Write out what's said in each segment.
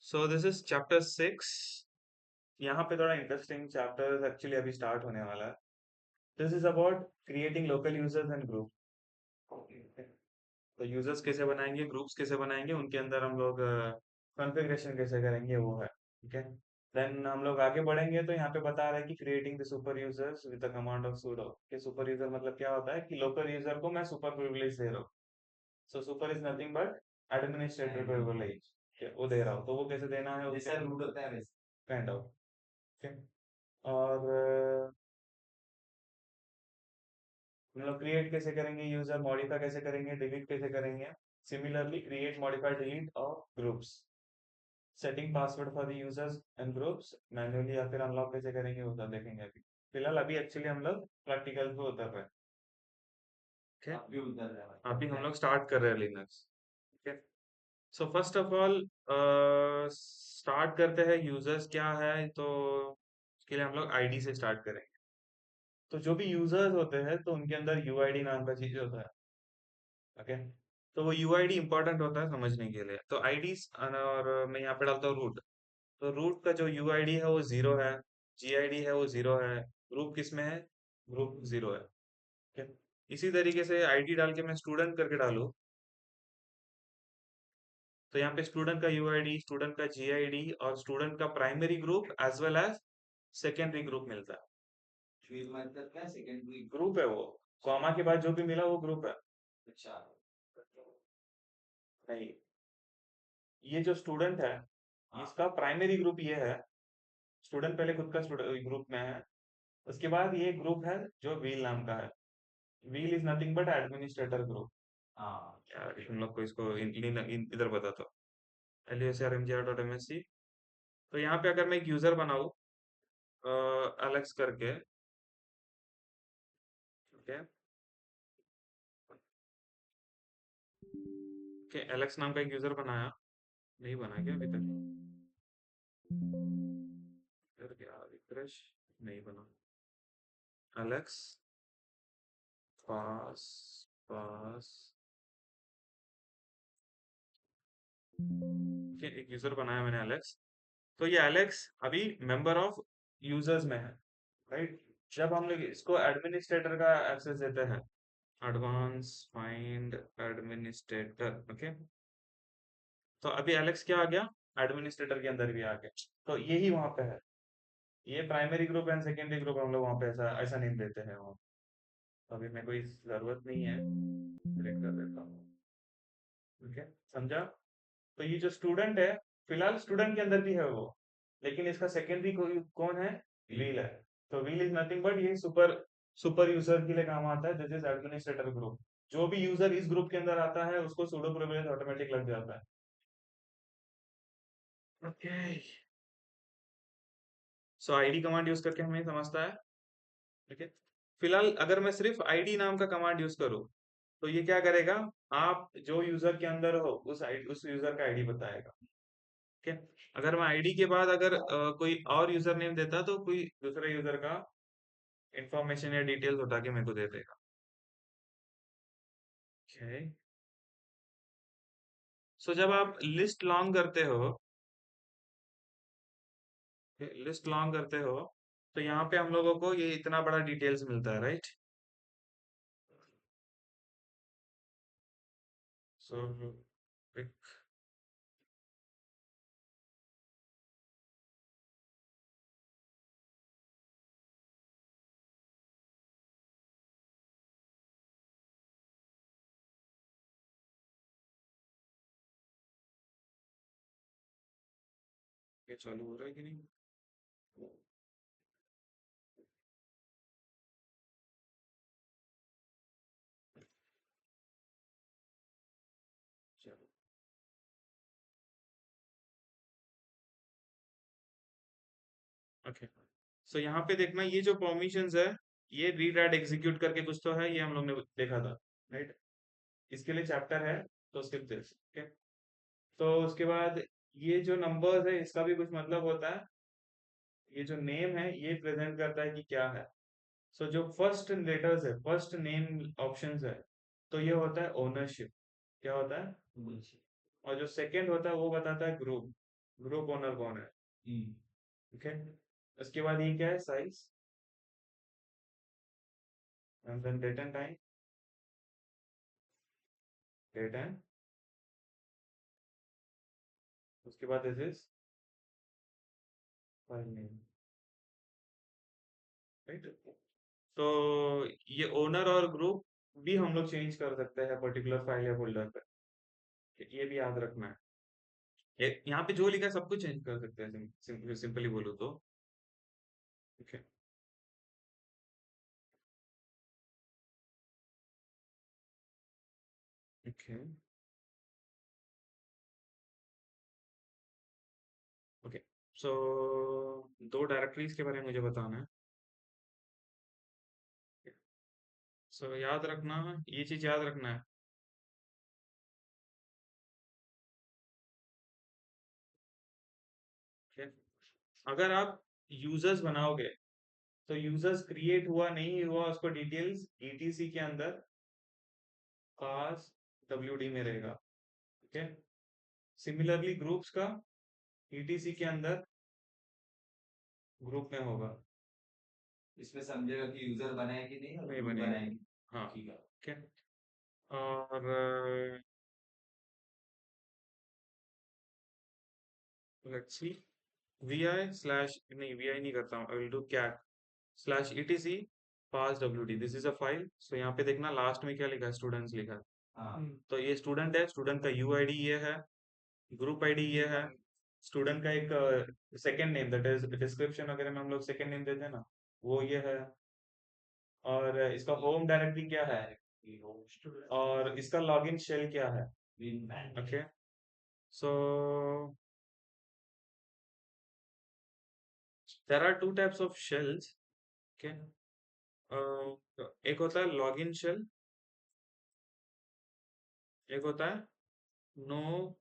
So this is chapter 6। यहाँ पे थोड़ा इंटरेस्टिंग चैप्टर एक्चुअली अभी स्टार्ट होने वाला है। This is about creating local users and group. तो यूजर्स कैसे बनाएंगे, ग्रुप्स कैसे बनाएंगे, उनके अंदर हम लोग कॉन्फ़िगरेशन कैसे करेंगे, वो है। ठीक है। देन हम लोग आगे बढ़ेंगे तो यहाँ पे बता रहा है कि creating the super users with the command of sudo। कि सुपर यूजर मतलब क्या होता है कि लोकल यूजर को मैं सुपर प्रिविलेज दे रहा हूँ। So super is nothing but administrator privilege वो दे रहा हूँ। तो वो कैसे देना है जैसे रूट होता है वैसे काइंड ऑफ। ठीक है। और हम लोग क्रिएट कैसे करेंगे यूजर, मॉडिफाई कैसे करेंगे, डिलीट कैसे करेंगे। Similarly create modify delete of groups, setting password for the users and groups manually या फिर अनलॉक कैसे करेंगे वो सब देखेंगे अभी। फिलहाल अभी एक्चुअली हम लोग प्रैक्टिकल पे उतर रहे हैं। ठीक है। अभी उतर रहे हैं, अभी हम लोग स्टार्ट कर रहे हैं लिनक्स। ठीक है। So first of all start करते हैं यूजर्स क्या है। तो उसके लिए हम लोग आईडी से स्टार्ट करेंगे। तो जो भी यूजर्स होते हैं तो उनके अंदर यूआईडी नाम का चीज होता है। ओके। तो वो यूआईडी इंपॉर्टेंट होता है समझने के लिए। तो आईडी और मैं यहाँ पे डालता हूँ रूट। तो रूट का जो यूआईडी है वो 0 है, जीआईडी है वो 0 है, ग्रुप किस में है, ग्रुप 0 है। ठीक है। इसी तरीके से आईडी डाल के मैं स्टूडेंट करके डालूं तो यहाँ पे स्टूडेंट का यूआईडी, स्टूडेंट का जीआईडी और स्टूडेंट का primary group as well as secondary group मिलता है। फिर मतलब क्या सेकेंडरी ग्रुप है वो, कॉमा के बाद जो भी मिला वो ग्रुप है। अच्छा। नहीं, ये जो स्टूडेंट है इसका प्राइमरी ग्रुप ये है। स्टूडेंट पहले खुद का ग्रुप में है। उसके बाद ये ग्रुप है जो व्हील नाम का है। Wheel is nothing but administrator group. हाँ यार हम लोग को इसको इधर बता दो। LUSRMGR.MSC। तो यहाँ पे अगर मैं एक यूजर बनाऊँ एलेक्स करके। ठीक है। ओके, एलेक्स नाम का एक यूजर बनाया। नहीं बना क्या अभी तक? फिर क्या रिफ्रेश? नहीं बना। एलेक्स पास पास। ठीक है, एक यूजर बनाया मैंने एलेक्स। तो ये एलेक्स अभी मेंबर ऑफ यूजर्स में है, राइट। जब हम लोग इसको एडमिनिस्ट्रेटर का एक्सेस देते हैं, एडवांस फाइंड एडमिनिस्ट्रेटर। ओके। तो अभी एलेक्स क्या आ गया, एडमिनिस्ट्रेटर के अंदर भी आ गया। तो यही वहां पे है। ये primary group and secondary group हम लोग वहां पे ऐसा ऐसा नेम देते हैं वहाँ। तो अभी मेरे को इस जरूरत नहीं है, डिलीट कर देता हूँ। ठीक है, समझा। तो ये जो स्टूडेंट है, फिलहाल स्टूडेंट के अंदर भी है वो, लेकिन इसका सेकेंडरी कौन है, व्हील है। तो व्हील इज नथिंग बट ये सुपर सुपर यूजर के लिए काम आता है, दिस इज एडमिनिस्ट्रेटर ग्रुप। जो भी यूजर इस ग्रुप के अंदर आता है उसको सूडो प्रिविलेज ऑटोमेटिक लग जाता है। ओके। सो आईडी कमांड यूज करके हमें समझता है। ठीक है। फिलहाल अगर मैं सिर्फ आईडी नाम का कमांड यूज करूँ तो ये क्या करेगा, आप जो यूजर के अंदर हो उस यूजर का आईडी बताएगा। ठीक है। अगर मैं आईडी के बाद अगर कोई और यूजर नेम देता तो कोई दूसरे यूजर का इंफॉर्मेशन या डिटेल्स उठा के मेरे को दे देगा। ओके। सो जब आप लिस्ट लॉन्ग करते हो, लिस्ट लॉन्ग करते हो तो यहाँ पे हम लोगों को ये इतना बड़ा डिटेल्स मिलता है, राइट। सो ये चालू हो रहा है कि नहीं? चलो। ओके। सो यहाँ पे देखना ये जो परमिशंस है, ये रीड राइट एग्जीक्यूट करके कुछ तो है, ये हम लोग ने देखा था, राइट। इसके लिए चैप्टर है, तो स्किप दिस। ओके। तो उसके बाद ये जो नंबर्स है इसका भी कुछ मतलब होता है। ये जो नेम है ये प्रेजेंट करता है कि क्या है। सो जो फर्स्ट लेटर्स है, फर्स्ट नेम ऑप्शंस है, तो ये होता है ओनरशिप। क्या होता है, और जो सेकंड होता है वो बताता है ग्रुप। ग्रुप ओनर कौन है? ओके, उसके बाद ये क्या है? Size, and then date and time, date and, उसके बाद this is file name, right? तो ये ओनर और ग्रुप भी हम लोग चेंज कर सकते हैं पर्टिकुलर फाइल या फोल्डर पे, ये भी याद रखना है। यहाँ पे जो लिखा है सब कुछ चेंज कर सकते हैं, सिंपली बोलो तो। Okay, okay, okay. सो दो डायरेक्टरीज के बारे में मुझे बताना है। सो याद रखना, ये चीज याद रखना है। Okay? अगर आप यूजर्स बनाओगे तो यूजर्स क्रिएट हुआ नहीं हुआ उसको डिटेल्स ईटीसी के अंदर पास डब्ल्यूडी में रहेगा। ओके, सिमिलरली ग्रुप्स का ईटीसी के अंदर ग्रुप में होगा। इसमें समझेगा कि यूजर बना है कि नहीं और नहीं ग्रुप बनेगा। बना है कि हाँ, ठीक है। ओके। और लेट्स सी, vi स्लैश, नहीं vi नहीं करता हूँ, I will do cat slash etc pass wd, this is a file. So यहाँ पे देखना लास्ट में क्या लिखा है, स्टूडेंट्स लिखा है। हाँ तो ये स्टूडेंट है, स्टूडेंट का यूआईडी ये है, ग्रुप आईडी ये है, स्टूडेंट का एक second name, that is description वगैरह में हम लोग सेकंड नेम देते हैं ना, वो ये है। और इसका होम डायरेक्टरी क्या है, और इसका लॉगिन शेल क्या है। Okay, so there are two types of shells. Okay, एक होता है लॉगिन शेल, एक होता है नो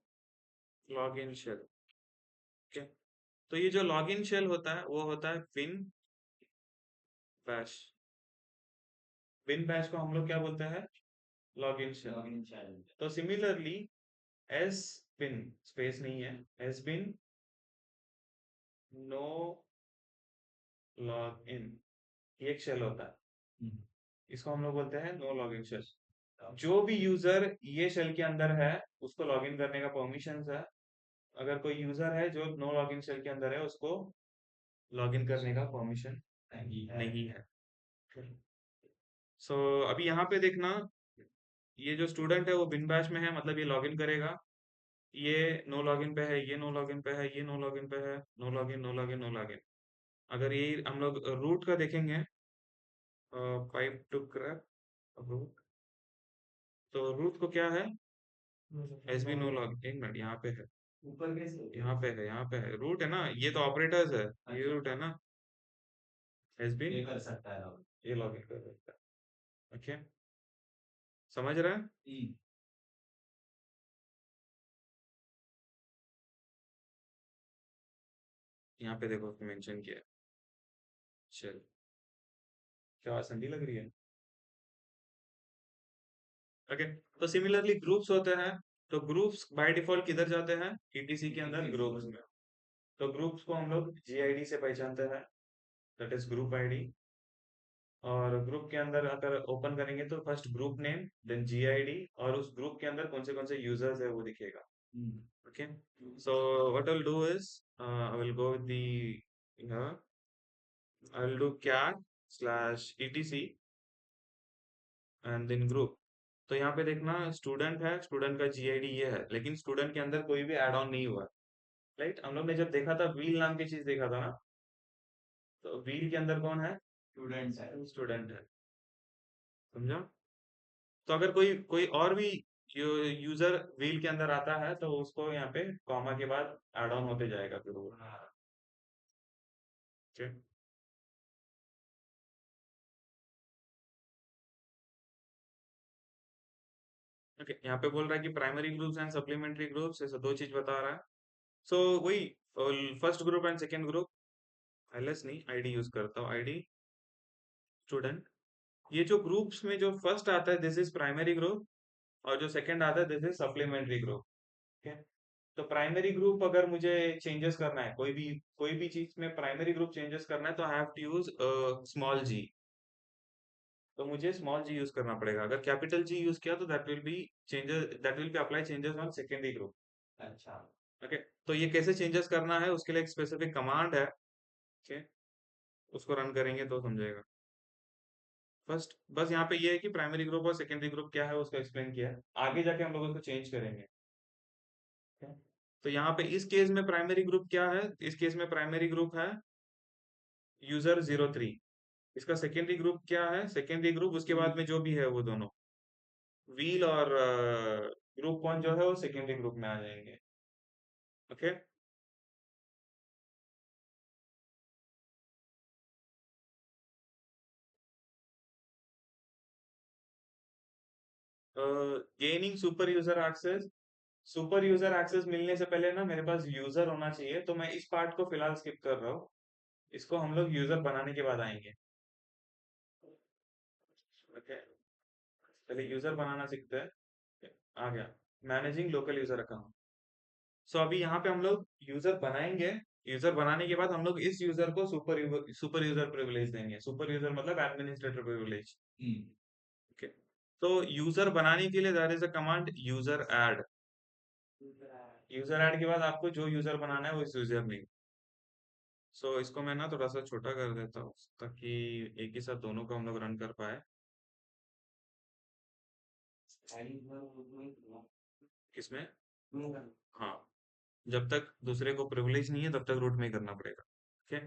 लॉगिन शेल। ओके, तो ये जो लॉगिन शेल होता है वो होता है विन बैश। विन बैश को हम लोग क्या बोलते हैं, लॉगिन शेल। Login channel. तो सिमिलरली एस बिन, स्पेस नहीं है, s bin no log in, ये एक शेल होता है, इसको हम लोग बोलते हैं नो लॉगिन शेल। जो भी यूजर ये शेल के अंदर है उसको लॉगिन करने का परमिशन है। अगर कोई यूजर है जो नो लॉगिन शेल के अंदर है उसको लॉगिन करने का परमिशन नहीं है। सो अभी यहाँ पे देखना, ये जो स्टूडेंट है वो बिन बैच में है, मतलब ये लॉगिन करेगा। ये नो लॉगिन पे है, ये नो लॉगिन पे है, ये नो लॉगिन पे है, no login, no login, no login. अगर ये हम लोग रूट का देखेंगे, पाइप टू क्रैक रूट, तो रूट को क्या है, एस बी नो लॉग, एक मिनट यहाँ पे है, ऊपर कैसे होता यहाँ पे है, यहाँ पे है, रूट है ना, ये तो ऑपरेटर्स है, ये रूट है ना, एस बी, ये कर सकता है लॉग। ये लॉगिन कर सकता है। ओके, समझ रहा है? यहाँ पे देखो मेंशन किया है। चल, क्या आवाज ठंडी लग रही है? ओके, तो सिमिलरली ग्रुप्स होते हैं, तो ग्रुप्स बाय डिफॉल्ट किधर जाते हैं, ईटीसी के अंदर ग्रुप्स में। तो ग्रुप्स को हम लोग जीआईडी से पहचानते हैं, दैट इज ग्रुप आईडी। और ग्रुप के अंदर अगर ओपन करेंगे तो first group name, then GID, और उस ग्रुप के अंदर कौन से यूजर्स है वो दिखेगा। Okay, so what I will do is, I will go with the, I will do cat slash etc and then group. तो यहाँ पे देखना स्टूडेंट है, स्टूडेंट का जीआईडी ये है, लेकिन स्टूडेंट के अंदर कोई भी एड ऑन नहीं हुआ। राइट, हम लोग ने जब देखा था व्हील नाम की चीज देखा था ना, तो व्हील के अंदर कौन है, स्टूडेंट्स है। स्टूडेंट है। समझा? तो अगर कोई कोई और भी यूजर व्हील के अंदर आता है तो उसको यहाँ पे कॉमा के बाद एड ऑन होते जाएगा फिर वो। ओके, ओके, यहाँ पे बोल रहा है कि primary groups and supplementary groups, ऐसा दो चीज बता रहा है। सो वही first group and second group, LS नहीं, आईडी यूज करता हूँ, आईडी स्टूडेंट। ये जो ग्रुप्स में जो फर्स्ट आता है दिस इज प्राइमरी ग्रुप, और जो सेकंड आता है this is supplementary group. Okay, तो प्राइमरी ग्रुप अगर मुझे चेंजेस करना है, कोई भी चीज में प्राइमरी ग्रुप चेंजेस करना है, तो I have to use small G. तो मुझे स्मॉल जी यूज करना पड़ेगा। अगर कैपिटल जी यूज किया तो that will be apply changes on secondary group. अच्छा। ओके, तो ये कैसे चेंजेस करना है उसके लिए एक स्पेसिफिक कमांड है। ओके, उसको रन करेंगे तो समझेगा। फर्स्ट बस यहाँ पे ये है कि प्राइमरी ग्रुप और सेकेंडरी ग्रुप क्या है उसको एक्सप्लेन किया है, आगे जाके हम लोग उसको चेंज करेंगे। Okay? तो यहाँ पे इस केस में प्राइमरी ग्रुप क्या है, इस केस में प्राइमरी ग्रुप है यूजर 03। इसका सेकेंडरी ग्रुप क्या है, सेकेंडरी ग्रुप उसके बाद में जो भी है वो दोनों व्हील और ग्रुप वन जो है वो सेकेंडरी ग्रुप में आ जाएंगे। Okay, gaining super user access मिलने से पहले ना मेरे पास यूजर होना चाहिए, तो मैं इस पार्ट को फिलहाल स्किप कर रहा हूँ। इसको हम लोग यूजर बनाने के बाद आएंगे। ओके, पहले यूजर बनाना सीखते हैं। आ गया मैनेजिंग लोकल यूजर अकाउंट। सो अभी यहाँ पे हम लोग यूजर बनाएंगे। यूजर बनाने के बाद हम लोग इस यूजर को सुपर यूजर प्रिविलेज देंगे। सुपर यूजर मतलब एडमिनिस्ट्रेटर प्रिविलेज। ओके, तो यूजर बनाने के लिए there is a command user add. User add के बाद आपको जो यूजर बनाना है वो इस यूजर नेम। सो इसको मैं ना थोड़ा सा छोटा कर देता हूँ ताकि एक ही साथ दोनों को हम लोग रन कर पाए। किसमें? हाँ, जब तक दूसरे को प्रिविलेज नहीं है तब तक रूट में ही करना पड़ेगा। Okay,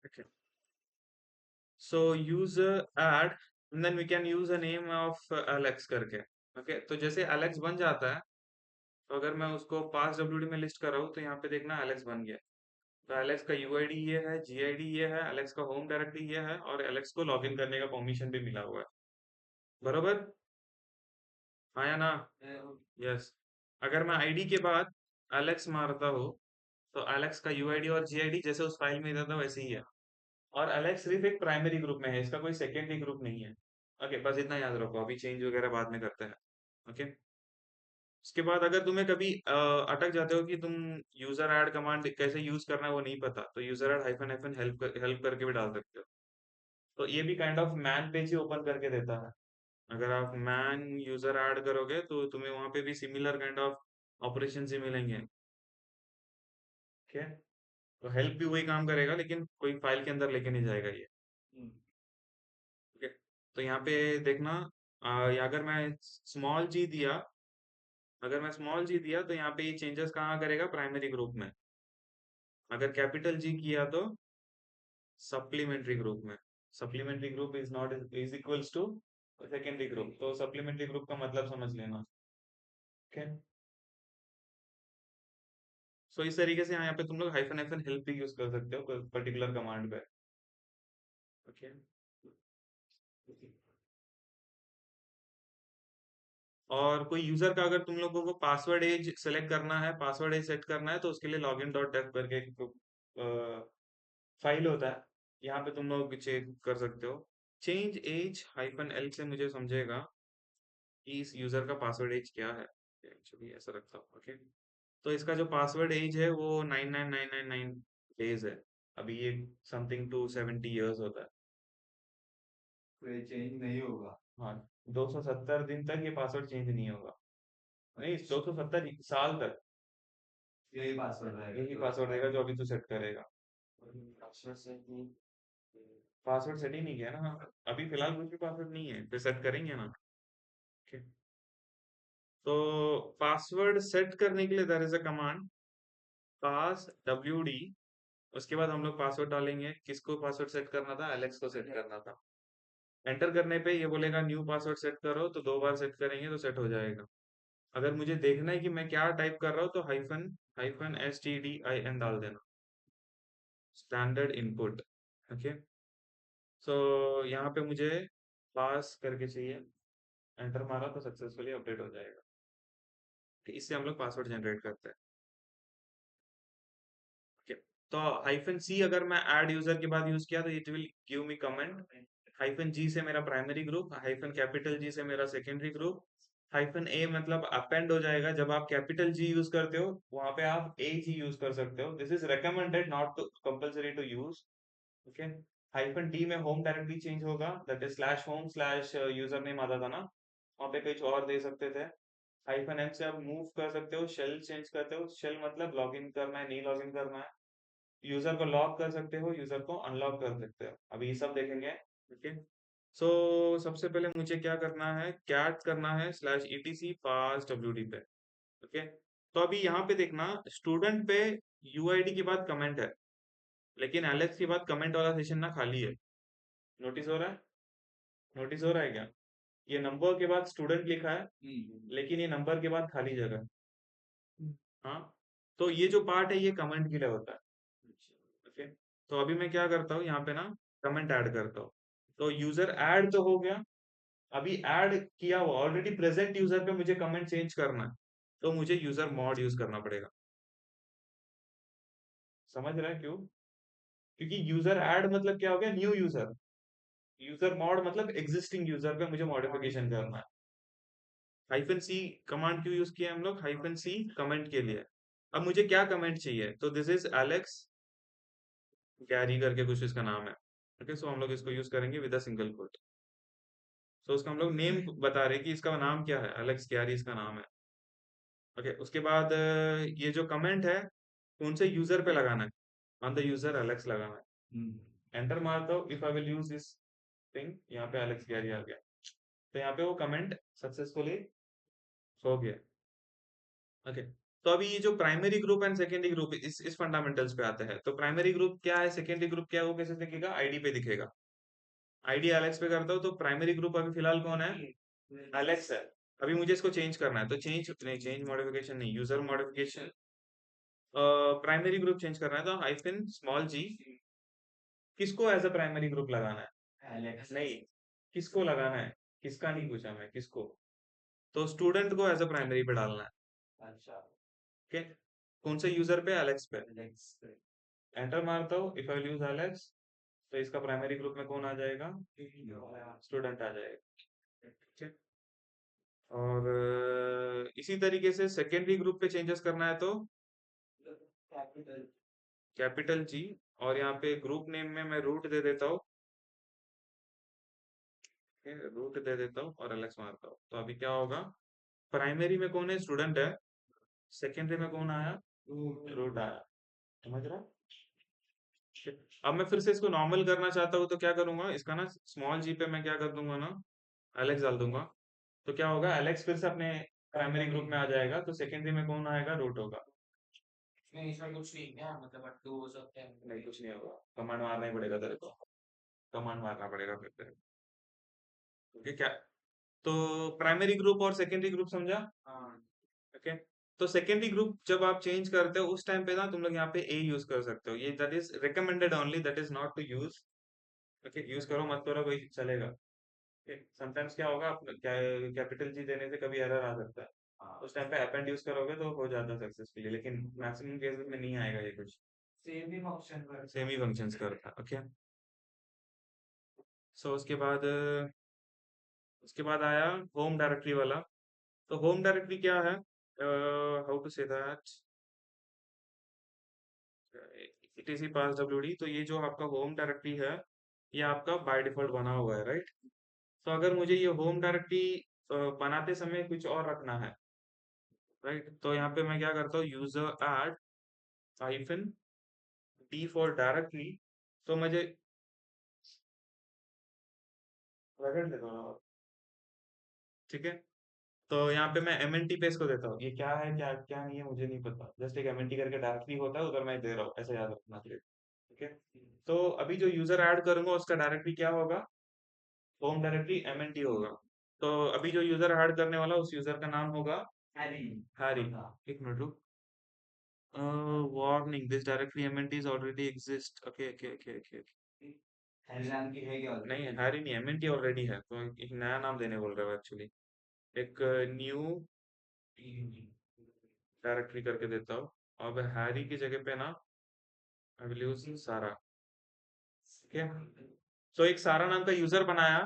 okay. So use add and then we can use a name of Alex करके। ओके, तो जैसे Alex बन जाता है, तो अगर मैं उसको पास डब्ल्यूडी में लिस्ट कर रहा हूँ तो यहाँ पे देखना Alex बन गया। तो Alex का यूआईडी ये है, जीआईडी ये है, Alex का होम डायरेक्टरी ये है और Alex को लॉगिन करने का परमिशन भी मिला हुआ है। बरोबर? हाँ या ना? यस। अगर मैं आईडी के बाद Alex मारता हूँ तो Alex का यूआईडी और जीआईडी जैसे उस फाइल में था वैसे ही है। और अलेक्स सिर्फ एक प्राइमरी ग्रुप में है, इसका कोई सेकेंडरी ग्रुप नहीं है। ओके, बस इतना याद रखो, अभी चेंज वगैरह बाद में करते हैं। ओके, उसके बाद अगर तुम्हें कभी अटक जाते हो कि तुम यूजर ऐड कमांड कैसे यूज करना है वो नहीं पता, तो user add hyphen hyphen help करके भी डाल सकते हो। तो ये भी kind of man page he open करके देता है। अगर आप मैन यूजर ऐड करोगे तो तुम्हें वहां पे भी सिमिलर काइंड ऑफ ऑपरेशन ही मिलेंगे। ओके, तो हेल्प भी वही काम करेगा लेकिन कोई फाइल के अंदर लेके नहीं जाएगा ये। ओके, तो यहाँ पे देखना, अगर मैं स्मॉल जी दिया अगर मैं स्मॉल जी दिया तो यहाँ पे ये चेंजेस कहाँ करेगा, प्राइमरी ग्रुप में। अगर कैपिटल जी किया तो सप्लीमेंट्री ग्रुप में। Supplementary group is not is equals to secondary group, तो सप्लीमेंट्री ग्रुप का मतलब समझ लेना। ओके, सो इस तरीके से यहाँ पे तुम लोग हाइफन हाइफन हेल्प भी यूज कर सकते हो पर्टिकुलर कमांड पे। ओके, और कोई यूजर का अगर तुम लोगों को पासवर्ड एज सेलेक्ट करना है, पासवर्ड एज सेट करना है, तो उसके लिए लॉगिन डॉट डेफ करके फाइल होता है, यहाँ पे तुम लोग चेक कर सकते हो। चेंज एज हाइफन एल से मुझे समझेगा कि इस यूजर का पासवर्ड एज क्या है। एक्चुअली ऐसा रखता हूँ। ओके, तो इसका जो पासवर्ड एज है वो 99999 डेज है। अभी ये समथिंग टू 70 ईयर्स होता है। तो ये चेंज नहीं होगा। हाँ, 270 दिन तक ये पासवर्ड चेंज नहीं होगा। नहीं, 270 साल तक यही पासवर्ड रहेगा यही जो पासवर्ड इसका रहेगा जो अभी तू सेट करेगा। पासवर्ड से ही। पासवर्ड सेट ही नहीं किया ना। हाँ, अभी फिलहाल कुछ भी पासवर्ड नहीं है, फिर सेट करेंगे ना। ओके, तो पासवर्ड सेट करने के लिए there is a command pass wd। उसके बाद हम लोग पासवर्ड डालेंगे, किसको पासवर्ड सेट करना था, एलेक्स को सेट करना था। एंटर करने पे ये बोलेगा न्यू पासवर्ड सेट करो, तो 2 बार सेट करेंगे तो सेट हो जाएगा। अगर मुझे देखना है कि मैं क्या टाइप कर रहा हूँ तो हाइफन हाइफन stdin डाल देना, स्टैंडर्ड इनपुट। ओके, सो यहाँ पे मुझे पास करके चाहिए, एंटर मारा तो सक्सेसफुली अपडेट हो जाएगा। इससे हम लोग पासवर्ड जनरेट करते हैं। ओके, तो हाइफन सी अगर मैं ऐड यूजर के बाद यूज किया तो it will give me comment. Hyphen G से मेरा primary group, hyphen capital G से मेरा सेकेंडरी ग्रुप, हाइफन ए मतलब अपेंड हो जाएगा। जब आप कैपिटल जी यूज करते हो वहां पे आप ए जी यूज कर सकते हो। This is recommended, not to compulsory to use. Okay, hyphen d में होम डायरेक्टली चेंज होगा, that is slash home slash user name आता था ना, वहाँ पे कुछ और दे सकते थे। हाइफन एम से आप मूव कर सकते हो, शेल चेंज करते हो, शेल मतलब लॉगिन करना है नहीं लॉगिन करना है। यूजर को लॉक कर सकते हो, यूजर को अनलॉक कर सकते हो, अभी ये सब देखेंगे। ओके, सो सबसे पहले मुझे क्या करना है, कैट करना है स्लैश ईटीसी पास डब्ल्यूडी पे। ओके, तो अभी यहाँ पे देखना, स्टूडेंट पे यूआईडी के बाद कमेंट है, लेकिन एलेक्स के बाद कमेंट वाला सेशन ना खाली है। नोटिस हो रहा है? नोटिस हो रहा है क्या? ये नंबर के बाद स्टूडेंट लिखा है, लेकिन ये नंबर के बाद खाली जगह है। हाँ, तो ये जो पार्ट है ये कमेंट के लिए होता है। ओके, तो अभी मैं क्या करता हूँ यहाँ पे ना, कमेंट ऐड करता हूँ। तो यूजर ऐड तो हो गया, अभी ऐड किया हुआ ऑलरेडी प्रेजेंट यूजर पे मुझे कमेंट चेंज करना है, तो मुझे यूजर मॉड यूज करना पड़ेगा। समझ रहा है क्यों? क्योंकि यूजर ऐड मतलब क्या हो गया, न्यू यूजर। यूजर मॉड मतलब एग्जिस्टिंग यूजर पे मुझे मॉडिफिकेशन करना है। हाइफन सी कमांड क्यों यूज किया हम लोग, हाइफन सी कमेंट के लिए। अब मुझे क्या कमेंट चाहिए, तो दिस इज एलेक्स गैरी करके कुछ इसका नाम है। ओके, सो हम लोग इसको यूज करेंगे विद अ सिंगल कोट। सो उसका हम लोग नेम बता रहे हैं कि इसका नाम क्या है, एलेक्स गैरी इसका नाम है। ओके, उसके बाद ये जो कमेंट है कौन से यूजर पे लगाना है, ऑन द यूजर एलेक्स लगाना है। एंटर मार दो, if I will use this thing, यहाँ पे एलेक्स गैरी आ गया, तो यहाँ पे वो कमेंट सक्सेसफुली हो गया। ओके, तो अभी ये जो primary group and secondary group इस फंडामेंटल्स पे आते हैं। तो प्राइमरी ग्रुप क्या है, सेकेंडरी ग्रुप क्या है, वो कैसे दिखेगा, आईडी पे दिखेगा। आईडी एलेक्स पे करता हूँ, तो प्राइमरी ग्रुप अभी फिलहाल कौन है, एलेक्स है। अभी मुझे इसको चेंज करना है, तो चेंज नहीं, चेंज मॉडिफिकेशन नहीं, user modification, primary group change करना है, तो हाइफन स्मॉल जी। किसको एज अ प्राइमरी ग्रुप लगाना है, एलेक्स नहीं, किसको लगाना है, किसका नहीं पूछा मैं, किसको, तो स्टूडेंट को एज अ प्राइमरी पे डालना है। अच्छा, ओके, कौन से यूजर पे, एलेक्स पे। एंटर मारता हूँ, इफ आई यूज एलेक्स, तो इसका प्राइमरी ग्रुप में कौन आ जाएगा, स्टूडेंट आ जाएगा। ठीक है, और इसी तरीके से सेकेंडरी ग्रुप पे चेंजेस करना है तो कैपिटल जी, और यहाँ पे ग्रुप नेम में मैं रूट दे देता हूँ। रूट दे देता हूँ और एलेक्स मारता हूँ, तो अभी क्या होगा, प्राइमरी में कौन है, स्टूडेंट है, सेकेंडरी में कौन आया, रूट आया। समझ रहा है? ठीक। अब मैं फिर से इसको नॉर्मल करना चाहता हूँ, तो क्या करूंगा, इसका ना स्मॉल जी पे मैं क्या कर दूंगा ना, एलेक्स डाल दूंगा। तो क्या होगा, एलेक्स फिर से अपने प्राइमरी ग्रुप में आ जाएगा, तो सेकेंडरी में कौन आएगा, रूट होगा। नहीं, इसमें कुछ नहीं क्या मतलब अट्टू हो सकते हैं, नहीं कुछ नहीं होगा, कमांड मारना ही पड़ेगा तेरे को, कमांड मारना पड़ेगा फिर तेरे को। ओके, क्या, तो प्राइमरी ग्रुप और सेकेंडरी ग्रुप समझा। हाँ, ओके, तो सेकेंडरी ग्रुप जब आप चेंज करते हो उस टाइम पे ना तुम लोग यहाँ पे ए यूज कर सकते हो, ये that is recommended only, that is not to use. Okay, use करो मत करो कोई चलेगा। समटाइम्स क्या होगा, कैपिटल जी देने से कभी एरर आ सकता है, उस टाइम पे अपेंड यूज करोगे तो हो जाता है सक्सेसफुली, लेकिन मैक्सिमम केसेस में नहीं आएगा ये कुछ, सेम ही फंक्शंस करता है। ओके, सो उसके बाद आया होम डायरेक्टरी वाला। तो होम डायरेक्टरी क्या है, how to say that, etc pass WD, तो ये जो आपका होम डायरेक्टरी है ये आपका बाय डिफॉल्ट बना हुआ है, राइट। तो अगर मुझे ये होम डायरेक्टरी बनाते समय कुछ और रखना है, राइट, तो यहाँ पे मैं क्या करता हूँ, user add hyphen D for directly, तो मुझे रगड़ देता हूँ, ठीक है। तो यहाँ पे मैं एम एन टी पे इसको देता हूँ, ये क्या है क्या क्या नहीं है मुझे नहीं पता, जस्ट एक एम एन टी करके डायरेक्टली होता है उधर मैं दे रहा हूँ, ऐसा याद रखना प्लीज। ठीक है, तो अभी जो यूजर ऐड करूंगा उसका डायरेक्टरी क्या होगा, home directory M N T होगा। तो अभी जो यूजर ऐड करने वाला उस यूजर का नाम होगा हैरी। हैरी, एक मिनट रुक, warning, this directory M N T is already exist, okay okay okay okay. Harry नाम की है क्या, नहीं हैरी नहीं, एम एन टी ऑलरेडी है, तो एक नया नाम देने बोल रहे हो एक्चुअली, एक न्यू डायरेक्टरी करके देता हूँ। अब हैरी की जगह पे ना आई विल यूज सारा। ठीक है, सो एक सारा नाम का यूजर बनाया।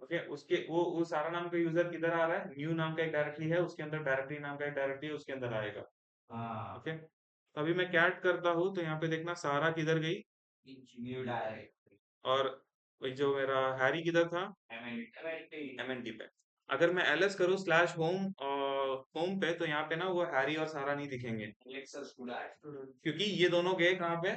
ओके, उसके वो सारा नाम का यूजर किधर आ रहा है, न्यू नाम का एक डायरेक्टरी है, उसके अंदर डायरेक्टरी नाम का एक डायरेक्टरी है, उसके अंदर आएगा। हाँ। ओके, तो अभी मैं कैट करता हूँ तो यहाँ पे देखना सारा किधर गई, न्यू डायरेक्ट और वही जो मेरा हैरी किधर था, एमएनटी पे। अगर मैं एलएस करूँ स्लैश होम होम पे, तो यहाँ पे ना वो हैरी और सारा नहीं दिखेंगे, क्योंकि ये दोनों गए कहाँ पे,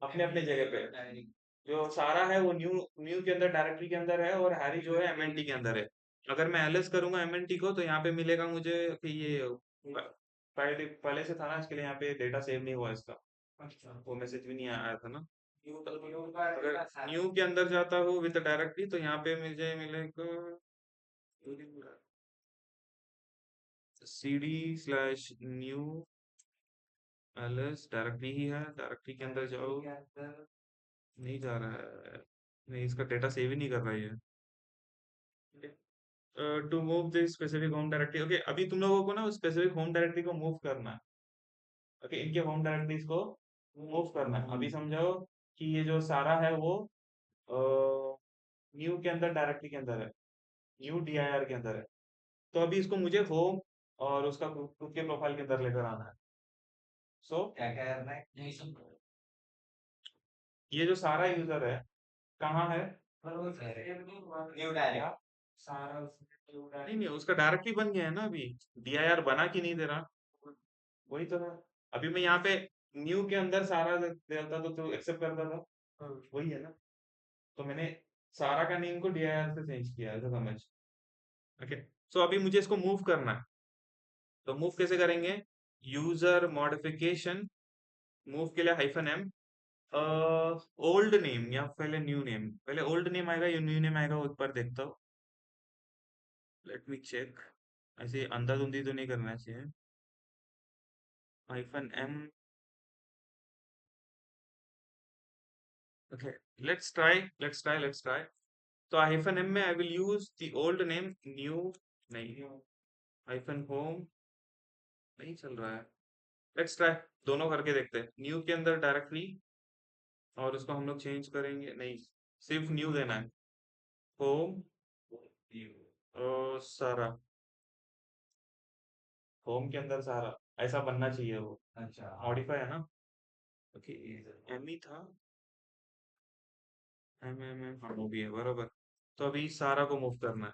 अपने अपने जगह पे। जो सारा है वो न्यू न्यू के अंदर डायरेक्टरी के अंदर है, और हैरी जो है एमएनटी के अंदर है। अगर मैं एलएस करूंगा एमएनटी को, तो यहाँ पे मिलेगा मुझे कि ये पहले पहले से था ना, इसके लिए यहाँ पे डेटा सेव नहीं हुआ इसका, वो मैसेज भी नहीं आया था ना। अगर न्यू के अंदर जाता हूँ विद डायरेक्टरी, तो यहाँ पे मुझे मिलेगा cd slash new LS, directory ही है, डायरेक्टरी के अंदर जाओ, नहीं जा रहा है, नहीं इसका डेटा सेव ही नहीं कर रहा है ये। To move this specific home directory, okay अभी तुम लोगों को ना स्पेसिफिक होम डायरेक्टरी को मूव करना है। ओके, इनके होम डायरेक्टरीज को मूव करना है। अभी समझाओ कि ये जो सारा है वो न्यू के अंदर डायरेक्टरी के अंदर है, न्यू डीआईआर के अंदर है। तो अभी इसको मुझे होम और उसका खुद के प्रोफाइल के अंदर लेकर आना है। सो क्या क्या करना है, नहीं समझ। ये जो सारा यूजर है कहाँ है, न्यू डायरेक्ट नहीं नहीं उसका डायरेक्टली बन गया है ना, अभी डीआईआर बना कि नहीं दे रहा, वही तो है। अभी मैं यहाँ पे न्यू के अंदर सारा देता तो एक्सेप्ट करता था, वही है ना। तो मैंने सारा का नेम को डीआईआर से चेंज किया है, ऐसा समझ। ओके, सो अभी मुझे इसको मूव करना है, तो मूव कैसे करेंगे, यूजर मॉडिफिकेशन, मूव के लिए हाइफन एम, ओल्ड नेम या पहले न्यू नेम, पहले ओल्ड नेम आएगा या न्यू नेम आएगा, वो एक बार देखता हूँ, लेट मी चेक। ऐसे अंधाधुंधी तो नहीं करना चाहिए। Hyphen m, okay, let's try. तो हाइफन एम में I will use the old name new, नहीं हाइफन होम, नहीं चल रहा है। लेट्स ट्राई, दोनों करके देखते हैं। न्यू के अंदर डायरेक्टरी, और उसको हम लोग चेंज करेंगे, नहीं सिर्फ न्यू देना है, होम और सारा, होम के अंदर सारा, ऐसा बनना चाहिए वो, अच्छा मॉडिफाई है ना। ओके, एम ही था, एम हाँ वो भी है बराबर। तो अभी सारा को मूव करना है,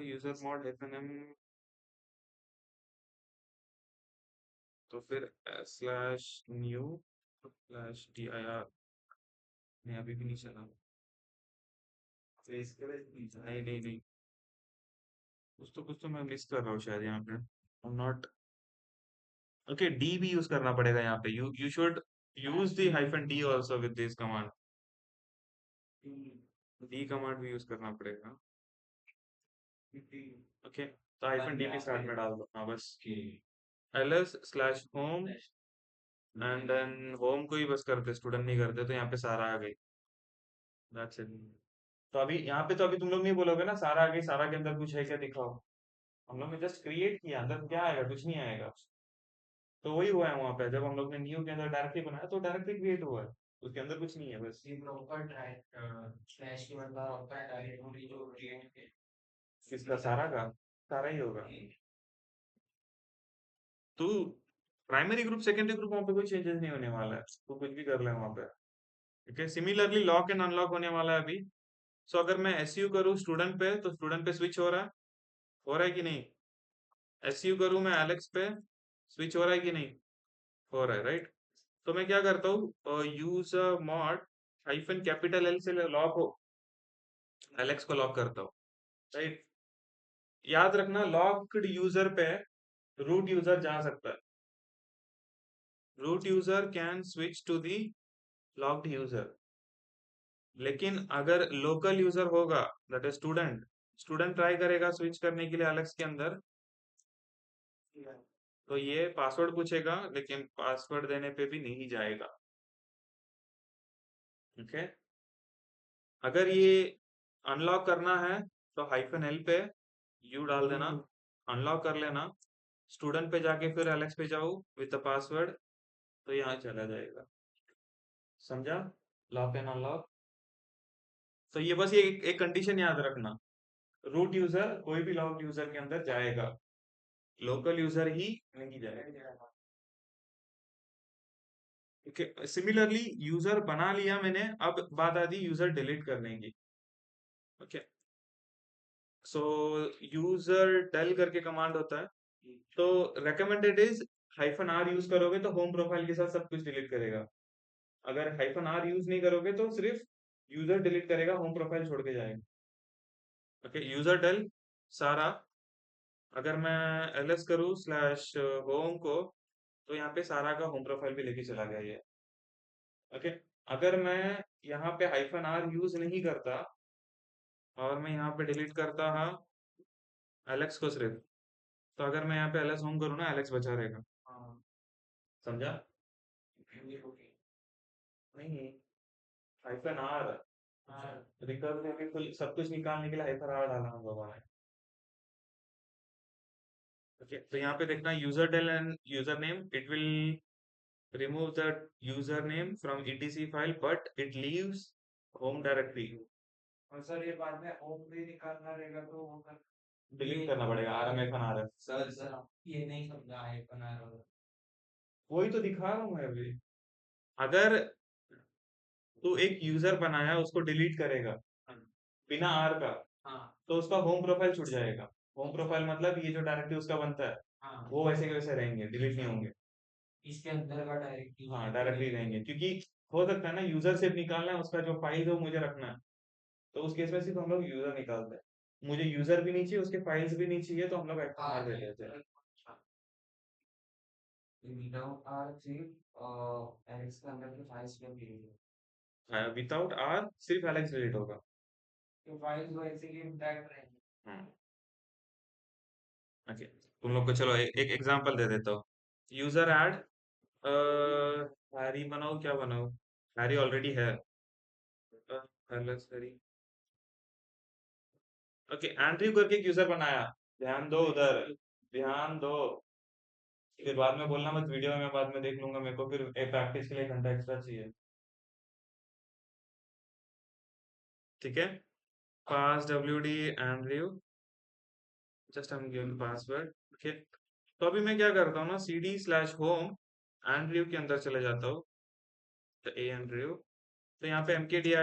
यूजर मॉड हाइफन एम, तो फिर slash new slash D I R, नहीं अभी भी नहीं चला, नहीं नहीं नहीं, कुछ तो मैं मिस कर रहा हूँ शायद यहाँ पे, नॉट, ओके डी भी यूज करना पड़ेगा यहाँ पे, you should use the hyphen D also with this command, D command भी यूज करना पड़ेगा। ओके, तो हाइफन डी भी स्टार्ट में डाल दो, हाँ बस, LS slash home, and then home को ही बस करते, स्टूडेंट नहीं करते, तो यहाँ पे सारा आ गई, दैट्स इट। तो अभी यहाँ पे तो अभी तुम लोग नहीं बोलोगे ना सारा आ गई, सारा के अंदर कुछ है क्या दिखाओ, हम लोग ने जस्ट क्रिएट किया, अंदर क्या आएगा, कुछ नहीं आएगा। तो वही हुआ है वहां पे, जब हम लोग ने न्यू के अंदर डायरेक्टली बनाया तो डायरेक्टली क्रिएट हुआ है, उसके अंदर कुछ नहीं है बस। किसका, सारा का, सारा ही होगा। तो प्राइमरी ग्रुप सेकेंडरी ग्रुप वहां पे कोई चेंजेस नहीं होने वाला है, तो कुछ भी कर ले वहां पे। ठीक है, सिमिलरली लॉक एंड अनलॉक होने वाला है अभी। सो अगर मैं एसयू करूँ स्टूडेंट पे, तो स्टूडेंट पे स्विच हो रहा है कि नहीं, एसयू करूँ मैं एलेक्स पे, स्विच हो रहा है कि नहीं, हो रहा है राइट। तो मैं क्या करता हूँ, use mod hyphen capital L से लॉक हो, एलेक्स को लॉक करता हूँ, राइट। याद रखना लॉक्ड यूजर पे रूट यूजर जा सकता है, root user can switch to the locked user. लेकिन अगर लोकल यूजर होगा, that is student, student try करेगा स्विच करने के लिए एलेक्स के अंदर, तो ये पासवर्ड पूछेगा, लेकिन पासवर्ड देने पे भी नहीं जाएगा। ओके, अगर ये अनलॉक करना है, तो हाइफन एल पे यू डाल देना, अनलॉक कर लेना, स्टूडेंट पे जाके फिर एलेक्स पे जाओ विद द पासवर्ड, तो यहाँ चला जाएगा। समझा? Lock and unlock. तो ये बस ये एक कंडीशन याद रखना, रूट यूजर कोई भी लॉग यूजर के अंदर जाएगा, लोकल यूजर ही नहीं जाएगा। ओके, सिमिलरली यूजर बना लिया मैंने, अब बात आती है यूजर डिलीट करने की। ओके, सो यूजर टेल करके कमांड होता है, तो रेकमेंडेड इज -r यूज करोगे तो होम प्रोफाइल के साथ सब कुछ डिलीट करेगा। अगर -r यूज नहीं करोगे तो सिर्फ यूजर डिलीट करेगा, होम प्रोफाइल छोड़ के जाएगा। ओके, यूजर टेल सारा, अगर मैं ls करूँ /home को, तो यहाँ पे सारा का होम प्रोफाइल भी लेके चला गया ये। ओके, अगर मैं यहाँ पे -r यूज नहीं करता और मैं यहाँ पे डिलीट करता हाँ एलेक्स को सिर्फ, तो अगर मैं यहाँ पे ls होम करूँ ना, एलेक्स बचा रहेगा। समझा? नहीं, -r रिकवरी में कुल सब कुछ निकालने के लिए -r डाला हम लोगों ने। ओके, तो यहाँ पे देखना user del and user name, it will remove the username from etc file but it leaves home directory। और सर ये बाद में होम भी निकालना रहेगा तो वो कर डिलीट करना पड़ेगा rmfnrf। सर ये नहीं समझा है बना रहा वही तो दिखा रहा हूँ मैं अभी। अगर तू एक यूजर बनाया उसको डिलीट करेगा बिना आर का, हाँ तो उसका होम प्रोफाइल छूट जाएगा। होम प्रोफाइल मतलब ये जो डायरेक्टली उसका बनता है हाँ वो वैसे के वैसे रहेंगे, डिलीट नहीं होंगे। इसके अंदर का डायरेक्टली हाँ, डायरेक्टली रहेंगे, क्योंकि हो सकता है ना यूजर सिर्फ निकालना है, उसका जो फाइल है वो मुझे रखना है, तो उस केस में सिर्फ हम लोग यूजर निकालते हैं। मुझे यूजर भी नहीं चाहिए, उसके फाइल्स भी नहीं चाहिए, तो हम लोग एक्सएमएल दे देते हैं। विदाउट आर सिर्फ एलेक्स के अंदर की फाइल्स में भी हाँ, विदाउट आर सिर्फ एलेक्स डिलीट होगा। तो फाइल्स वैसे ही इंटैक्ट रहेंगे। हाँ, ओके, तुम लोग को चलो एक एग्जांपल दे देता हूँ। यूजर ऐड हैरी बनाओ, क्या बनाओ? हैरी ऑलरेडी है। Alex Harry. ओके, एंड्रयू करके एक यूजर बनाया, ध्यान दो उधर, ध्यान दो। फिर बाद में बोलना मत, वीडियो में मैं बाद में देख लूंगा, मेरे को फिर प्रैक्टिस के लिए 1 घंटा एक्स्ट्रा चाहिए। ठीक है, पास wd Andrew, just I am giving password. Okay, तो अभी मैं क्या करता हूँ ना, cd/home एंड्रयू के अंदर चले जाता हूँ, तो ए एंड्रयू, तो यहाँ पे mkdir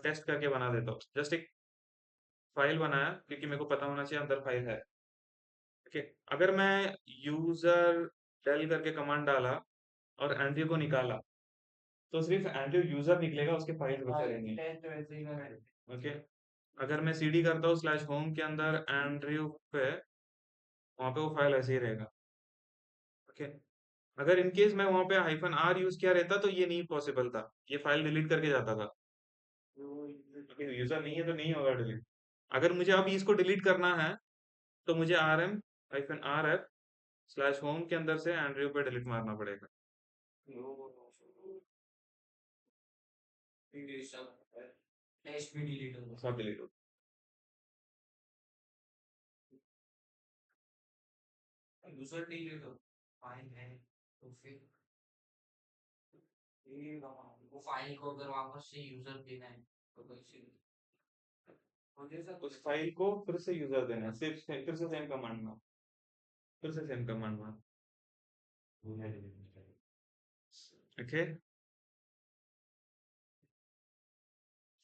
टेस्ट करके बना देता हूँ, जस्ट एक फाइल बनाया क्योंकि मेरे को पता होना चाहिए अंदर फाइल है। ओके, अगर मैं यूजर टेल करके कमांड डाला और एंड्रयू को निकाला, तो सिर्फ एंड्रयू यूजर निकलेगा, उसके फाइल बचे रहेंगे। ओके, अगर मैं cd करता हूँ /home के अंदर एंड्रयू पे, वहां पे वो फाइल ऐसे ही रहेगा। ओके, अगर इन केस मैं वहां पे -r यूज किया रहता तो ये नहीं पॉसिबल था, ये फाइल डिलीट करके जाता था। यूजर नहीं है तो नहीं होगा डिलीट। अगर मुझे अब इसको डिलीट करना है, तो मुझे rm-rf/home के अंदर से एंड्रयू पे डिलीट मारना पड़ेगा। टेस्ट भी डिलीट होगा। सब डिलीट हो। यूजर डिलीट हो फाइल है तो फिर वो फाइल को अगर वापस से यूजर देना है तो कैसे उस फाइल को फिर से यूजर देना है, सिर्फ फिर से सेम कमांड में, फिर से सेम कमांड में। ओके,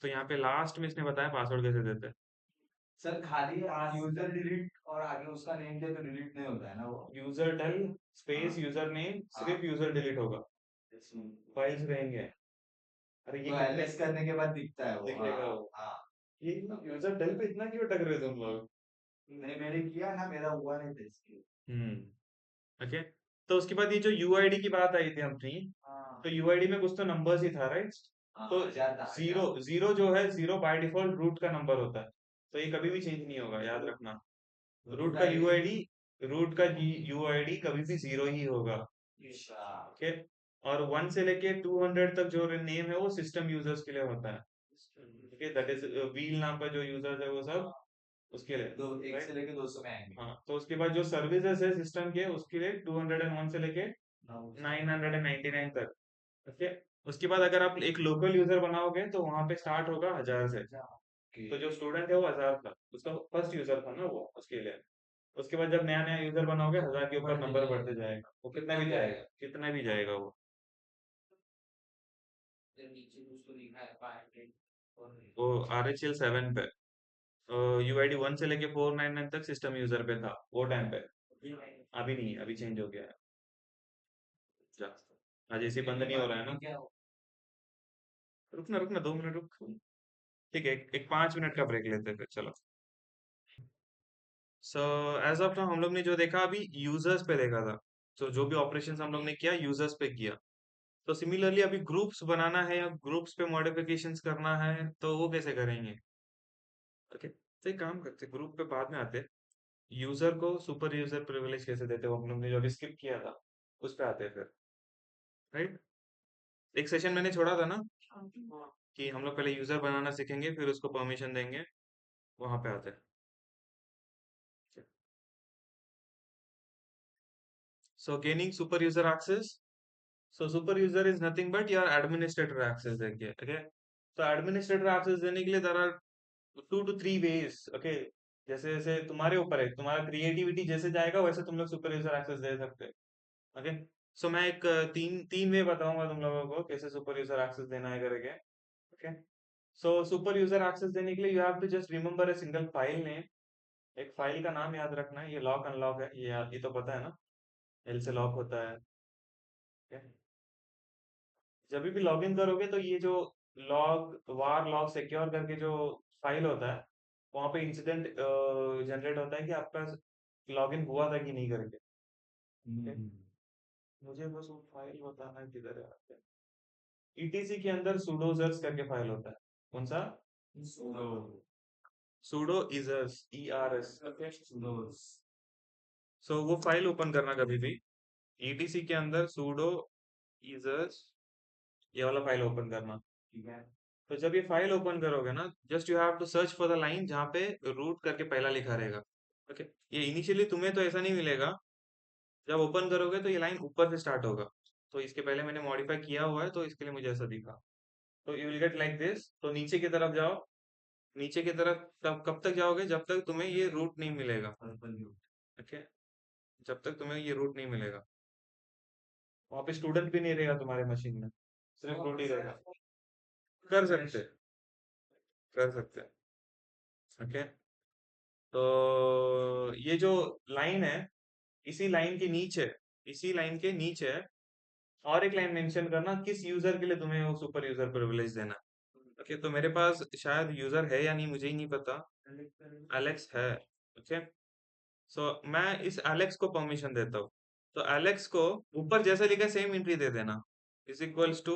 तो यहाँ पे लास्ट में इसने बताया पासवर्ड कैसे देते हैं। सर खाली यूजर डिलीट और आगे उसका नेम दे तो डिलीट नहीं होता है ना वो यूजर टेल स्पेस हाँ। यूजर नेम, सिर्फ हाँ। यूजर डिलीट होगा, फाइल्स रहेंगे। अरे ये तो एलएस करने के बाद दिखता है वो दिखेगा हाँ वो। हाँ ये यूजर टेल पे इतना क्यों अटक रहे तुम लोग? नहीं मैंने किया ना मेरा हुआ नहीं था इसलिए ओके, तो उसके बाद ये जो यूआईडी की बात आई थी अपनी, हाँ तो यूआईडी में कुछ तो नंबर्स ही था, राइट? तो जीरो जीरो जो है, जीरो बाय डिफॉल्ट रूट का नंबर होता है, तो ये कभी भी चेंज नहीं होगा, याद रखना। रूट का यूआईडी, रूट का यूआईडी कभी भी 0 ही होगा। ओके, और 1 से लेके 200 तक जो नेम है वो सिस्टम यूजर्स के लिए होता है। ओके, दैट इज व्हील नाम का जो यूजर्स है वो सब उसके लिए, दो एक राइट। से लेके 200 में आएंगे। हाँ, तो उसके बाद जो सर्विसेज है सिस्टम के, उसके लिए 201 से लेके 999 तक। ओके। उसके बाद अगर आप एक लोकल यूजर बनाओगे तो वहां पे स्टार्ट होगा 1000 से। तो जो स्टूडेंट है वो 1000 था, उसका फर्स्ट यूजर था ना वो, उसके लिए। उसके बाद जब नया नया यूजर बनाओगे 1000 के ऊपर नंबर बढ़ते जाएगा, वो कितना भी जाएगा, कितना भी जाएगा वो। नीचे कुछ तो लिखा है 500 और वो RHL 7 पे, UID 1 से लेके 499 तक सिस्टम यूजर पे था वो टाइम पे। अभी नहीं है, अभी चेंज हो गया है। जा, आज ऐसे बंद नहीं हो रहा है ना। क्या रुकना रुकना 2 मिनट रुक। ठीक है, एक 5 मिनट का ब्रेक लेते हैं फिर, चलो। सो एज ऑफ नाउ हम लोग ने जो देखा अभी यूजर्स पे देखा था। तो जो भी ऑपरेशंस हम लोग ने किया यूजर्स पे किया। तो सिमिलरली अभी ग्रुप्स बनाना है या ग्रुप्स पे मॉडिफिकेशंस करना है तो वो कैसे करेंगे। ओके, तो एक काम करते हैं, ग्रुप पे बाद में आते हैं। यूजर को सुपर यूजर प्रिविलेज कैसे देते हो, हम लोग ने जो अभी स्किप किया था उस पे आते हैं फिर, राइट। एक सेशन मैंने छोड़ा था ना कि हम लोग पहले यूजर बनाना सीखेंगे फिर उसको परमिशन देंगे, वहां पे आते हैं। So gaining super user access. So super user is nothing but your administrator access देंगे, okay? So administrator access देने के लिए there are 2 to 3 ways, okay? जैसे जैसे तुम्हारे ऊपर है, तुम्हारा क्रिएटिविटी जैसे जाएगा वैसे तुम लोग सुपर यूजर एक्सेस दे सकते हैं, ओके। सो मैं एक तीन तीन वे बताऊंगा तुम लोगों को कैसे सुपर यूजर एक्सेस देना है करके, okay. So super user access देने के लिए you have to just remember a single file name. एक फाइल का नाम याद रखना है, ये लॉक अनलॉक है, ये तो पता है ना, एल से लॉक होता है, okay? जब भी लॉगिन करोगे तो ये जो लॉग वार लॉग सिक्योर करके जो फाइल होता है, वहां पे इंसिडेंट जनरेट होता है कि आपका लॉगिन हुआ था कि नहीं करके, ठीक है? मुझे बस वो फाइल बताना है किधर है। ईटीसी के अंदर sudo करके फाइल होता है, कौन सा, sudo isers, ERS, ओके। सो वो फाइल ओपन करना कभी भी, ईटीसी के अंदर sudo isers, ये वाला फाइल ओपन करना। ठीक है। तो जब ये फाइल ओपन करोगे ना, just you have to search for the line जहाँ पे रूट करके पहला लिखा रहेगा, ओके। ये इनिशियली तुम्हें तो ऐसा नहीं मिलेगा, जब ओपन करोगे तो ये लाइन ऊपर से स्टार्ट होगा। तो इसके पहले मैंने मॉडिफाई किया हुआ है तो इसके लिए मुझे ऐसा दिखा। तो you will get like this. तो नीचे की तरफ जाओ, नीचे की तरफ तब कब तक जाओगे जब तक तुम्हें ये रूट नहीं मिलेगा, ओके। जब तक तुम्हें ये रूट नहीं मिलेगा, वहां पे स्टूडेंट भी नहीं रहेगा तुम्हारे मशीन में, सिर्फ रूट ही रहेगा। कर सकते, कर सकते, ओके। तो ये जो लाइन है, इसी लाइन के नीचे, इसी लाइन के नीचे और एक लाइन मेंशन करना किस यूजर के लिए तुम्हें वो सुपर यूजर प्रिविलेज देना। ओके, तो मेरे पास शायद यूजर है या नहीं मुझे ही नहीं पता, एलेक्स है, ओके। सो मैं इस एलेक्स को परमिशन देता हूँ। तो एलेक्स को ऊपर जैसा लिखा सेम एंट्री दे देना, is equals to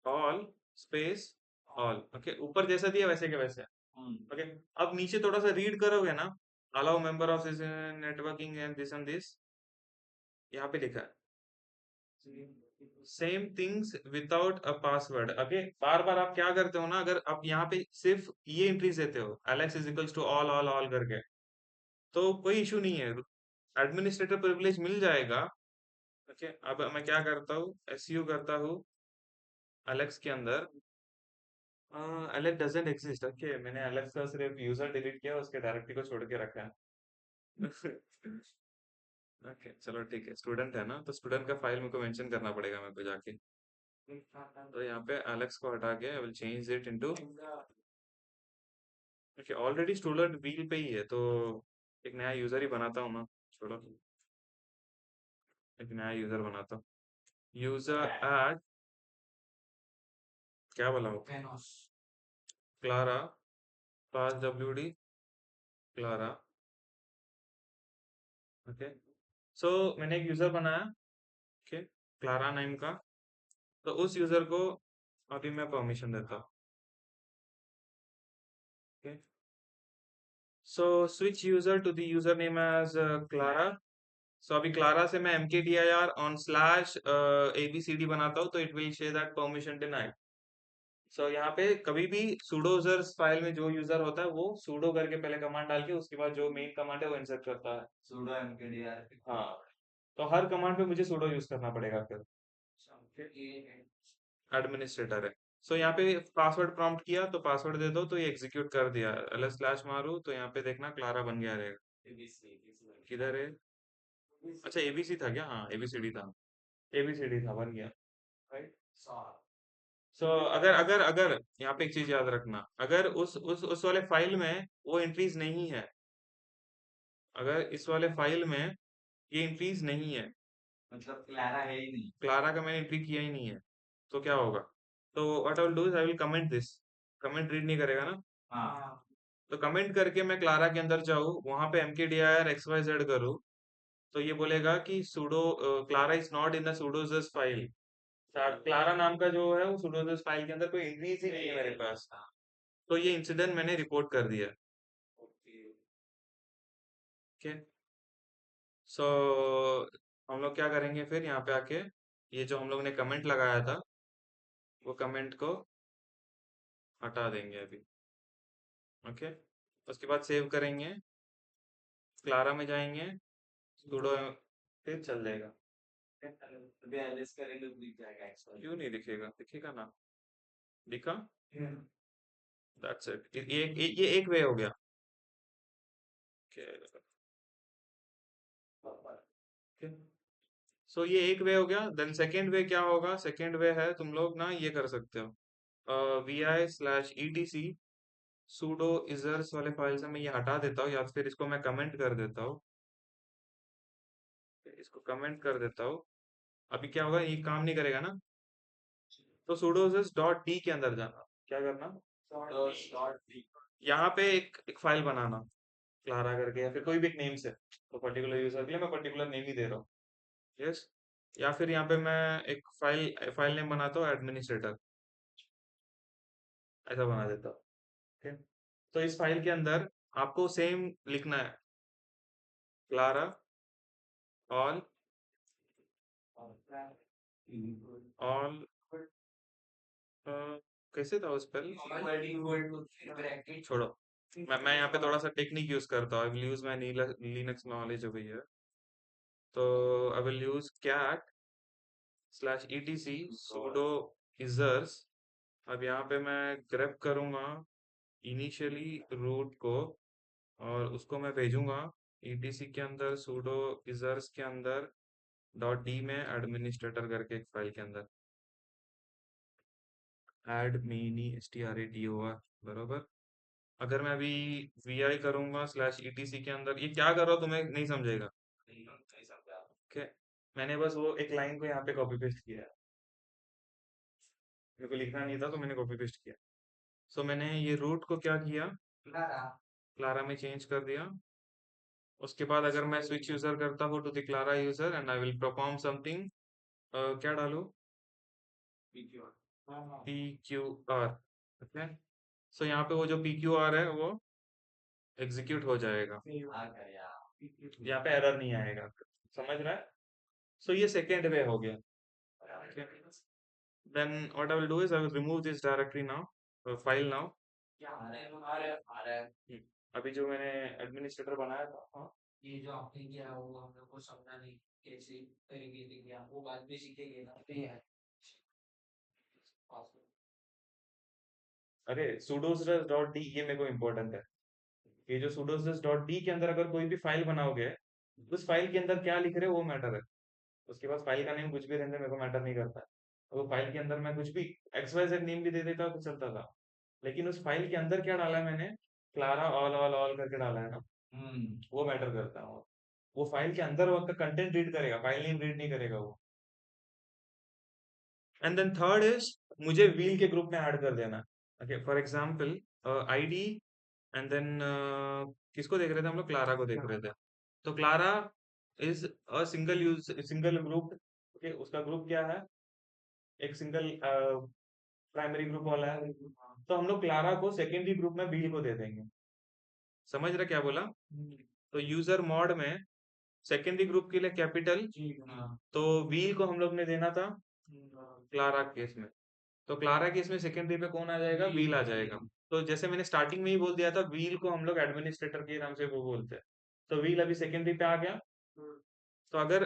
all space all, okay. ऊपर जैसा दिया वैसे के वैसे, ओके। अब नीचे थोड़ा सा रीड करोगे ना, allow member of this networking and this and this, यहाँ पे लिखा है same things without a password, okay. बार बार आप क्या करते हो ना, अगर आप यहाँ पे सिर्फ ये एंट्रीज देते हो Alex is equals to all all all करके, तो कोई इशू नहीं है, एडमिनिस्ट्रेटर प्रिविलेज मिल जाएगा, ओके। अब मैं क्या करता हूँ, एसयू करता हूँ एलेक्स के अंदर, एलेक्स डजंट एग्जिस्ट, ओके। मैंने एलेक्स का सिर्फ यूजर डिलीट किया, उसके डायरेक्टरी को छोड़ के रखा है। ओके, चलो ठीक है, स्टूडेंट है ना तो स्टूडेंट का फाइल मेरे को मेंशन करना पड़ेगा मेरे को जाके। तो यहाँ पे एलेक्स को हटा के I will change it into, okay. Already student wheel पे ही है तो एक नया यूजर ही बनाता हूँ ना, छोड़ो, एक नया यूजर बनाता हूँ। यूजर ऐड, क्या बोला वो, Clara, class WD Clara, okay. So मैंने एक यूजर बनाया, ओके, क्लारा नेम का। तो उस यूजर को अभी मैं परमिशन देता हूँ, okay. So switch user to the user name as Clara. So अभी क्लारा से मैं mkdir ऑन स्लैश ABCD बनाता हूँ तो इट विल शे दैट परमिशन डिनाइड। सो यहाँ पे कभी भी sudo users फाइल में जो यूजर होता है वो sudo करके पहले कमांड डाल के उसके बाद जो मेन कमांड है वो इंसर्ट करता है। sudo mkdir हाँ, तो हर कमांड पे मुझे sudo यूज करना पड़ेगा फिर। एडमिनिस्ट्रेटर है। सो यहाँ पे पासवर्ड प्रॉम्प्ट किया तो पासवर्ड दे दो तो ये एग्जीक्यूट कर दिया। ls स्लैश मारू तो यहाँ पे देखना क्लारा बन गया रहेगा। किधर है? अच्छा एबीसी था क्या? हाँ एबीसीडी था। एबीसीडी था, बन गया। राइट। सो अगर अगर अगर यहाँ पे एक चीज याद रखना, अगर उस वाले फाइल में वो एंट्रीज नहीं है, अगर इस वाले फाइल में ये एंट्रीज नहीं है, मतलब क्लारा है ही नहीं। क्लारा का मैंने एंट्री किया ही नहीं है, तो क्या होगा? तो what I will do is I will comment this. Comment read नहीं करेगा ना? हाँ तो कमेंट करके मैं क्लारा के अंदर जाऊँ, वहां पे mkdir xyz करूँ, तो ये बोलेगा कि sudo Clara is not in the sudoers file. Clara नाम का जो है वो sudoers फाइल के अंदर कोई एंट्रीज ही नहीं है मेरे पास। तो ये इंसिडेंट मैंने रिपोर्ट कर दिया। ओके। सो हम लोग क्या करेंगे फिर यहाँ पे आके, ये जो हम लोग ने कमेंट लगाया था वो कमेंट को हटा देंगे अभी। ओके। उसके बाद सेव करेंगे, क्लारा में जाएंगे, sudo फिर चल जाएगा। अभी ls करेंगे तो दिख जाएगा एक्चुअली। क्यों नहीं दिखेगा? दिखेगा ना। दिखा? That's it. ये एक वे हो गया। सो ये एक वे हो गया। देन सेकेंड वे क्या होगा? सेकेंड वे है तुम लोग ना ये कर सकते हो, vi/etc sudo isers वाले फाइल से मैं ये हटा देता हूँ, या फिर इसको मैं कमेंट कर देता हूँ। इसको कमेंट कर देता हूँ। अभी क्या होगा, ये काम नहीं करेगा ना। तो sudo isers डॉट डी के अंदर जाना। क्या करना? डॉट यहाँ पे एक फाइल बनाना, क्लारा करके, या फिर कोई भी एक नेम से। तो पर्टिकुलर यूजर के लिए मैं पर्टिकुलर नेम ही दे रहा हूँ। यस। या फिर यहाँ पे मैं एक फाइल फाइल नेम बनाता हूँ एडमिनिस्ट्रेटर, ऐसा बना देता हूँ। ठीक। तो इस फाइल के अंदर आपको सेम लिखना है, क्लारा ऑल ऑल कैसे था उस पर? छोड़ो, मैं यहाँ पे थोड़ा सा टेक्निक यूज करता हूँ। I will use my Linux knowledge over here. तो I will use cat/etc sudo isers। अब यहाँ पे मैं ग्रेप करूंगा इनिशियली रूट को, और उसको मैं भेजूंगा etc के अंदर, sudo isers के अंदर डॉट डी में एडमिनिस्ट्रेटर करके एक फाइल के अंदर, admini बरोबर। अगर मैं अभी vi करूंगा/etc के अंदर, ये क्या कर रहा हूँ तुम्हें नहीं समझेगा। ओके। मैंने बस वो एक लाइन को यहाँ पे कॉपी पेस्ट किया है, मेरे को लिखना नहीं था तो मैंने कॉपी पेस्ट किया। सो मैंने ये रूट को क्या किया, क्लारा में चेंज कर दिया। उसके बाद अगर मैं स्विच यूजर करता हूँ to the Clara user and I will perform something, क्या डालूं? PQR। ओके। सो यहाँ पे वो जो PQR है वो एग्जीक्यूट हो जाएगा, यहाँ पे एरर नहीं आएगा। समझ रहा है? सो ये सेकेंड वे हो गया। Then what I will do is I will remove this directory now, file now. अभी जो मैंने एडमिनिस्ट्रेटर बनाया था, हाँ, ये जो आपने किया वो हम लोग को समझा नहीं कैसे तरीके से किया, वो बाद में सीखेंगे ना। है अरे sudoers डॉट डी ये मेरे को इम्पोर्टेंट है। ये जो sudoers डॉट डी के अंदर अगर कोई भी फाइल बनाओगे, उस फाइल के अंदर क्या लिख रहे हो वो मैटर है। उसके बाद फाइल का नेम कुछ भी रहने मेरे को मैटर नहीं करता है। वो फाइल के अंदर मैं कुछ भी XYZ नेम भी दे देता तो चलता था, लेकिन उस फाइल के अंदर क्या डाला है मैंने, क्लारा ऑल ऑल ऑल करके डाला है ना, वो मैटर करता है। वो फाइल के अंदर वक्त कंटेंट रीड करेगा, फाइल नेम रीड नहीं करेगा वो। एंड देन थर्ड इज, मुझे व्हील के ग्रुप में ऐड कर देना। Okay, for example ID and then किसको देख रहे थे हम लोग? क्लारा को देख रहे थे। तो Clara is a single group. Okay, उसका ग्रुप क्या है? एक सिंगल प्राइमरी ग्रुप वाला है। तो हम लोग क्लारा को सेकेंडरी ग्रुप में व्हील को दे देंगे। समझ रहे क्या बोला? तो यूजर मॉड में सेकेंडरी ग्रुप के लिए कैपिटल, तो व्हील को हम लोग ने देना था क्लारा केस में। तो क्लारा केस में सेकेंडरी पे कौन आ जाएगा, व्हील आ जाएगा। तो जैसे मैंने स्टार्टिंग में ही बोल दिया था, व्हील को हम लोग एडमिनिस्ट्रेटर के नाम से वो बोलते हैं। तो व्हील अभी सेकेंडरी पे आ गया। तो अगर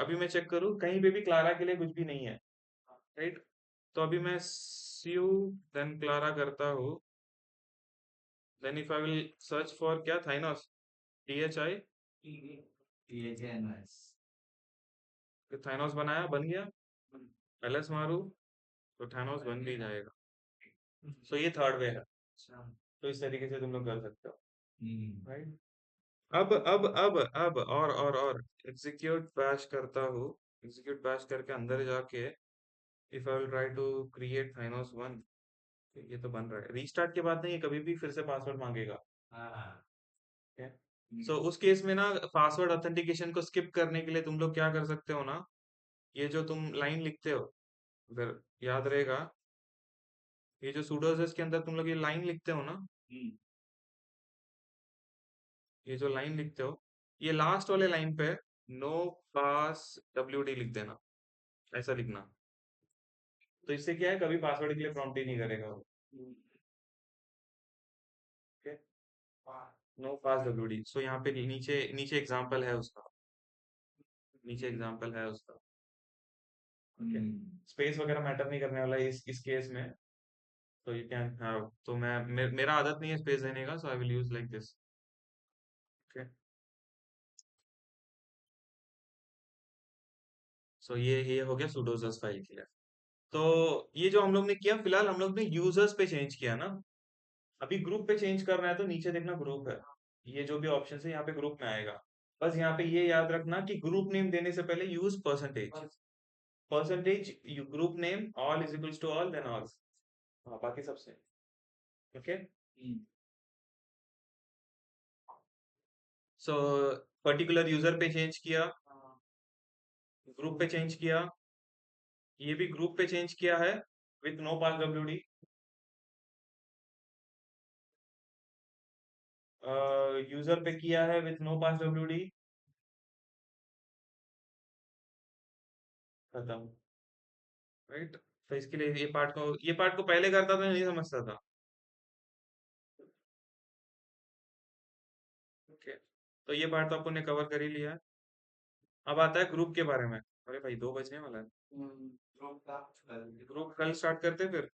अभी मैं चेक करूँ कहीं पे भी क्लारा के लिए कुछ भी नहीं है, राइट। तो अभी मैं स्यू देन क्लारा करता हूँ, then if I will search for क्या, थाइनोस, THI, थाइनोस बनाया, बन गया। LS मारू तो थाइनोस बन भी जाएगा। सो ये थर्ड वे है। तो इस तरीके से तुम लोग कर सकते हो, राइट। अब और एग्जीक्यूट बैश करता हूँ। एग्जीक्यूट बैश करके अंदर जाके if I will try to create थाइनोस 1, ये तो बन रहा है। रीस्टार्ट के बाद नहीं, ये कभी भी फिर से पासवर्ड मांगेगा। सो उस केस में ना, पासवर्ड ऑथेंटिकेशन को स्किप करने के लिए तुम लोग क्या कर सकते हो ना, ये जो तुम लाइन लिखते हो, अगर याद रहेगा, ये जो सुडोजेस के अंदर तुम लोग ये लाइन लिखते हो ना, ये जो लाइन लिखते हो, ये लास्ट वाले लाइन पे नो पास WD लिख देना, ऐसा लिखना। तो इससे क्या है, कभी पासवर्ड के लिए प्रॉम्प्ट ही नहीं करेगा वो। No pass WD। सो यहाँ पे नीचे नीचे एग्जांपल है उसका, नीचे एग्जांपल है उसका। ओके, स्पेस वगैरह मैटर नहीं करने वाला है इस केस में। तो यू कैन हैव, तो मेरा आदत नहीं है स्पेस देने का, so I will use like this. Okay, so ये हो गया सुडोजस फाइल के लिए। तो ये जो हम लोग ने किया, फिलहाल हम लोग ने यूजर्स पे चेंज किया ना। अभी ग्रुप पे चेंज करना है, तो नीचे देखना ग्रुप है, ये जो भी ऑप्शन है यहाँ पे ग्रुप में आएगा। बस यहाँ पे ये याद रखना कि ग्रुप नेम देने से पहले use percentage, percentage group name all is equals to all, then all. हाँ, बाकी सबसे। ओके, सो पर्टिकुलर यूजर पे चेंज किया, ग्रुप पे चेंज किया, ये भी ग्रुप पे चेंज किया है with no pass WD। User पे किया है विथ नो पास WD, खत्म, राइट। तो इसके लिए ये पार्ट को पहले करता था, नहीं समझता था। ओके, तो ये पार्ट तो अपन ने कवर कर ही लिया है। अब आता है ग्रुप के बारे में। अरे भाई, 2 बजने वाला है। ग्रुप कल स्टार्ट करते हैं फिर।